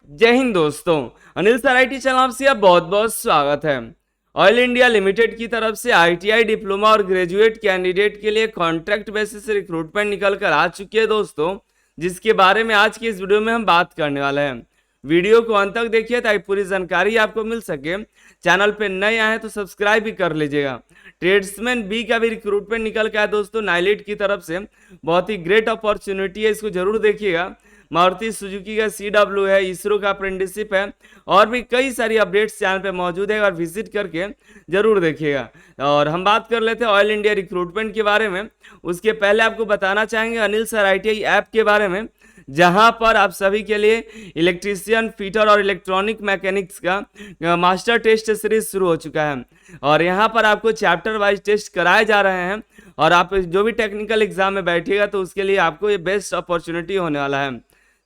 जय हिंद दोस्तों। Anil sir IT channel आपसे बहुत बहुत स्वागत है। ऑयल इंडिया लिमिटेड की तरफ से आईटीआई डिप्लोमा और ग्रेजुएट कैंडिडेट के लिए कॉन्ट्रैक्ट बेसिस से रिक्रूटमेंट निकल कर आ चुकी है दोस्तों, जिसके बारे में आज की इस वीडियो में हम बात करने वाले हैं। वीडियो को अंत तक देखिए ताकि पूरी जानकारी आपको मिल सके। चैनल पे नए आए तो सब्सक्राइब भी कर लीजिएगा। ट्रेड्समैन बी का भी रिक्रूटमेंट निकल के आया दोस्तों नाइलेट की तरफ से। बहुत ही ग्रेट अपॉर्चुनिटी है, इसको जरूर देखिएगा। मारुति सुजुकी का CW है, इसरो का अप्रेंटिसशिप है और भी कई सारी अपडेट्स चैनल पे मौजूद है और विजिट करके जरूर देखिएगा। और हम बात कर लेते हैं ऑयल इंडिया रिक्रूटमेंट के बारे में। उसके पहले आपको बताना चाहेंगे अनिल सर ITI ऐप के बारे में, जहां पर आप सभी के लिए इलेक्ट्रीशियन, फिटर और इलेक्ट्रॉनिक मैकेनिक्स का मास्टर टेस्ट सीरीज शुरू हो चुका है। और यहाँ पर आपको चैप्टर वाइज टेस्ट कराए जा रहे हैं और आप जो भी टेक्निकल एग्जाम में बैठिएगा तो उसके लिए आपको ये बेस्ट अपॉर्चुनिटी होने वाला है।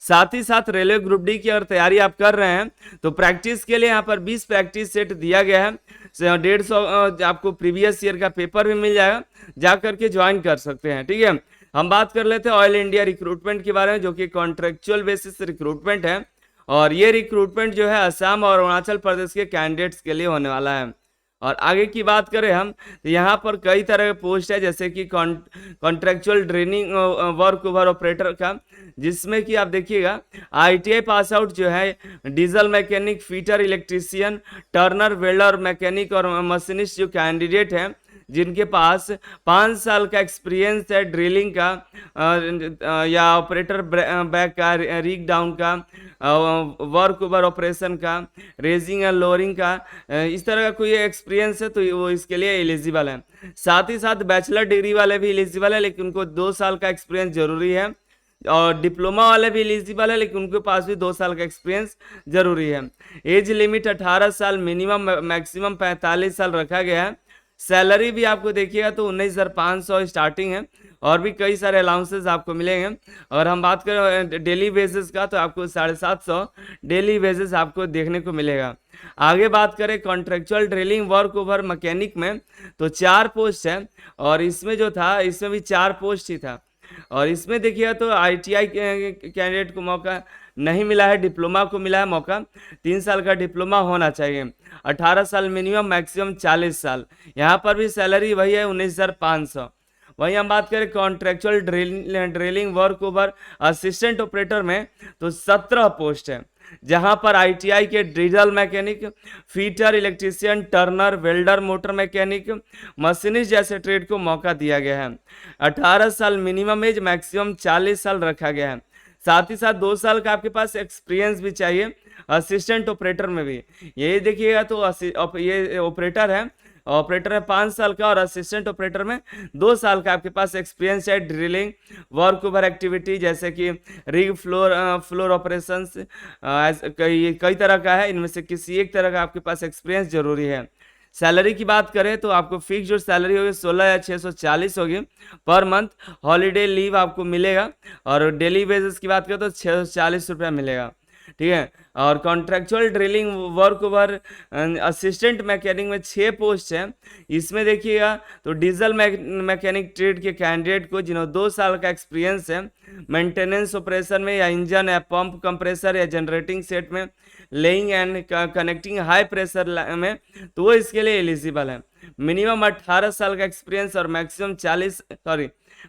साथ ही साथ रेलवे ग्रुप डी की अगर तैयारी आप कर रहे हैं तो प्रैक्टिस के लिए यहाँ पर 20 प्रैक्टिस सेट दिया गया है। 150 आपको प्रीवियस ईयर का पेपर भी मिल जाएगा, जा करके ज्वाइन कर सकते हैं। ठीक है, हम बात कर लेते हैं ऑयल इंडिया रिक्रूटमेंट के बारे में, जो कि कॉन्ट्रेक्चुअल बेसिस रिक्रूटमेंट है। और ये रिक्रूटमेंट जो है असम और अरुणाचल प्रदेश के कैंडिडेट्स के लिए होने वाला है। और आगे की बात करें हम तो यहाँ पर कई तरह के पोस्ट है, जैसे कि contractual training work over operator का, जिसमें कि आप देखिएगा ITI पास आउट जो है diesel mechanic, fitter, electrician, Turner, welder, mechanic और मशीनिस्ट जो कैंडिडेट हैं जिनके पास 5 साल का एक्सपीरियंस है ड्रिलिंग का या ऑपरेटर बैक का, रिग डाउन का, वर्क ओवर ऑपरेशन का, रेजिंग एंड लोअरिंग का, इस तरह का कोई एक्सपीरियंस है तो वो इसके लिए एलिजिबल है। साथ ही साथ बैचलर डिग्री वाले भी एलिजिबल है, लेकिन उनको 2 साल का एक्सपीरियंस जरूरी है। और डिप्लोमा वाले भी एलिजिबल है, लेकिन उनके पास भी 2 साल का एक्सपीरियंस जरूरी है। एज लिमिट 18 साल, मिनिमम मैक्सिमम 45 साल रखा गया है। सैलरी भी आपको देखिएगा तो 19,500 स्टार्टिंग है और भी कई सारे अलाउंसेस आपको मिलेंगे। और हम बात करें डेली बेसिस का तो आपको 750 डेली बेसिस आपको देखने को मिलेगा। आगे बात करें contractual drilling work over mechanic में तो 4 पोस्ट है और इसमें जो था इसमें भी 4 पोस्ट ही था। और इसमें देखिएगा तो ITI कैंडिडेट को मौका नहीं मिला है, डिप्लोमा को मिला है मौका। 3 साल का डिप्लोमा होना चाहिए, 18 साल मिनिमम, मैक्सिमम 40 साल। यहाँ पर भी सैलरी वही है 19,500। वहीं हम बात करें contractual drilling work over assistant operator में तो 17 पोस्ट है, जहां पर ITI के diesel mechanic, fitter, electrician, Turner, welder, motor mechanic, machinist जैसे ट्रेड को मौका दिया गया है। 18 साल मिनिमम एज, मैक्सिमम 40 साल रखा गया है। साथ ही साथ 2 साल का आपके पास एक्सपीरियंस भी चाहिए असिस्टेंट ऑपरेटर में भी। ये देखिएगा तो ये ऑपरेटर है, ऑपरेटर है 5 साल का और असिस्टेंट ऑपरेटर में 2 साल का आपके पास एक्सपीरियंस है। ड्रिलिंग वर्क ओवर एक्टिविटी जैसे कि रिग, फ्लोर ऑपरेशंस, कई तरह का है, इनमें से किसी एक तरह का आपके पास एक्सपीरियंस जरूरी है। सैलरी की बात करें तो आपको फिक्स जो सैलरी होगी 16,640 होगी पर मंथ। हॉलीडे लीव आपको मिलेगा और डेली बेसिस की बात करें तो 640 रुपया मिलेगा। ठीक है, और contractual drilling work over assistant mechanic में 6 पोस्ट है। इसमें देखिएगा तो डीजल मैकेनिक ट्रेड के कैंडिडेट को जिन्होंने 2 साल का एक्सपीरियंस है मेंटेनेंस ऑपरेशन में या इंजन या पंप कंप्रेसर या जनरेटिंग सेट में, laying and connecting high pressure में, तो वो इसके लिए एलिजिबल है। मिनिमम 18 साल का एक्सपीरियंस और मैक्सिमम 40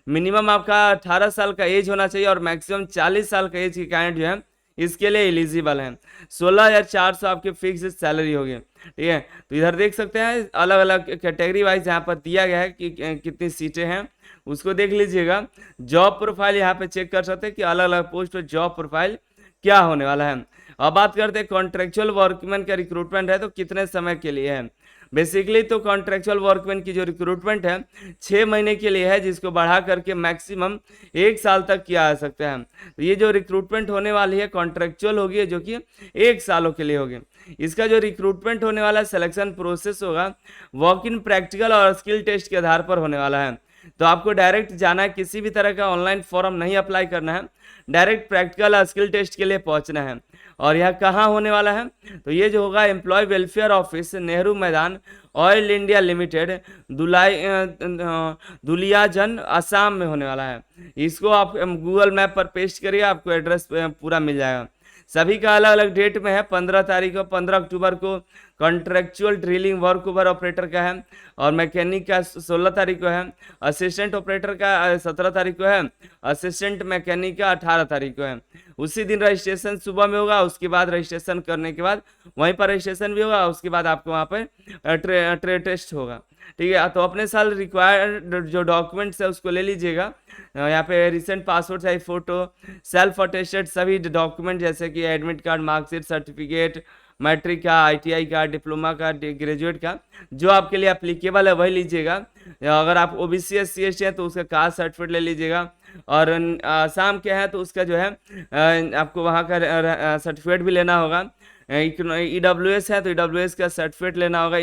मिनिमम आपका 18 साल का एज होना चाहिए और मैक्सिमम 40 साल का एज की कैंडिडेट जो है इसके लिए एलिजिबल है। 16,400 आपकी फिक्स सैलरी होगी। ठीक है, तो इधर देख सकते हैं अलग अलग कैटेगरी वाइज यहाँ पर दिया गया है कि कितनी सीटें हैं, उसको देख लीजिएगा। जॉब प्रोफाइल यहाँ पे चेक कर सकते हैं कि अलग अलग पोस्ट पर जॉब प्रोफाइल क्या होने वाला है। अब बात करते हैं कॉन्ट्रेक्चुअल वर्कमैन का रिक्रूटमेंट है तो कितने समय के लिए है। बेसिकली तो कॉन्ट्रेक्चुअल वर्कमैन की जो रिक्रूटमेंट है 6 महीने के लिए है, जिसको बढ़ा करके मैक्सिमम 1 साल तक किया जा सकता है। तो ये जो रिक्रूटमेंट होने वाली है कॉन्ट्रेक्चुअल होगी, जो कि 1 सालों के लिए होगी। इसका जो रिक्रूटमेंट होने वाला सिलेक्शन प्रोसेस होगा वॉक इन, प्रैक्टिकल और स्किल टेस्ट के आधार पर होने वाला है। तो आपको डायरेक्ट जाना है, किसी भी तरह का ऑनलाइन फॉर्म नहीं अप्लाई करना है, डायरेक्ट प्रैक्टिकल और स्किल टेस्ट के लिए पहुंचना है। और यह कहाँ होने वाला है तो ये जो होगा एम्प्लॉय वेलफेयर ऑफिस, नेहरू मैदान, oil India limited, Duliajan, Assam में होने वाला है। इसको आप गूगल मैप पर पेस्ट करिए, आपको एड्रेस पूरा मिल जाएगा। सभी का अलग अलग डेट में है। 15 तारीख को 15 अक्टूबर को contractual drilling work over operator का है, और मैकेनिक का 16 तारीख को है, असिस्टेंट ऑपरेटर का 17 तारीख को है, असिस्टेंट मैकेनिक का 18 तारीख को है। उसी दिन रजिस्ट्रेशन सुबह में होगा, उसके बाद रजिस्ट्रेशन करने के बाद वहीं पर रजिस्ट्रेशन भी होगा, उसके बाद आपको वहाँ पर ट्रेड टेस्ट होगा। ठीक है, तो अपने साल रिक्वायर्ड जो डॉक्यूमेंट्स है उसको ले लीजिएगा। यहाँ पे recent passport size photo, self attested सभी डॉक्यूमेंट जैसे कि admit card, marksheet, certificate, matric का, आईटीआई का, डिप्लोमा का, ग्रेजुएट का, जो आपके लिए एप्लीकेबल है वही लीजिएगा। अगर आप ओबीसी एससी एसटी है तो उसका कास्ट सर्टिफिकेट ले लीजिएगा, और आसाम के हैं तो उसका जो है आपको वहाँ का सर्टिफिकेट भी लेना होगा। ईडब्ल्यूएस है तो ईडब्ल्यूएस का सर्टिफिकेट लेना होगा।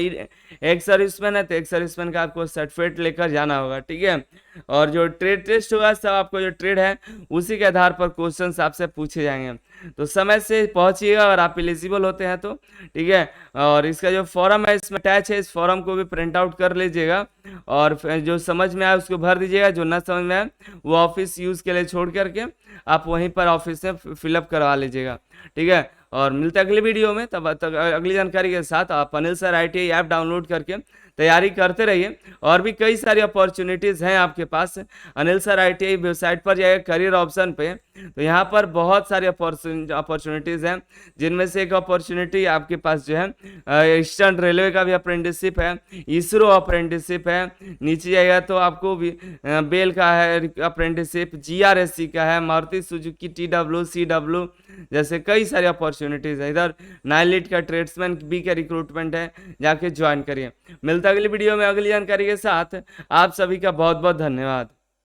एक सर्विसमैन है तो एक सर्विसमैन का आपको सर्टिफिकेट लेकर जाना होगा। ठीक है, और जो ट्रेड टेस्ट होगा सब आपको जो ट्रेड है उसी के आधार पर क्वेश्चंस आपसे पूछे जाएंगे, तो समय से पहुंचिएगा अगर आप एलिजिबल होते हैं तो। ठीक है, और इसका जो फॉर्म है इसमें अटैच है, इस फॉर्म को भी प्रिंट आउट कर लीजिएगा, और जो समझ में आए उसको भर दीजिएगा, जो ना समझ में आए वो ऑफिस यूज के लिए छोड़ करके आप वहीं पर ऑफिस में फिलअप करवा लीजिएगा। ठीक है, और मिलते हैं अगली वीडियो में, तब तक अगली जानकारी के साथ आप Anil sir ITI app download करके तैयारी करते रहिए। और भी कई सारी अपॉर्चुनिटीज़ हैं आपके पास। अनिल सर ITI वेबसाइट पर जाइए करियर ऑप्शन पे, तो यहाँ पर बहुत सारी अपॉर्चुनिटीज़ हैं, जिनमें से एक अपॉर्चुनिटी आपके पास जो है ईस्टर्न रेलवे का भी अप्रेंटिसशिप है, इसरो अप्रेंटिसशिप है, नीचे जाइएगा तो आपको भी बेल का है अप्रेंटिसशिप, GRSC का है, मारुति सुजुकी TW CW जैसे कई सारी अपॉर्चुनिटीज़ है। इधर नाइलिट का ट्रेड्समैन बी का रिक्रूटमेंट है, जाके ज्वाइन करिए। मिलता है अगली वीडियो में अगली जानकारी के साथ। आप सभी का बहुत बहुत धन्यवाद।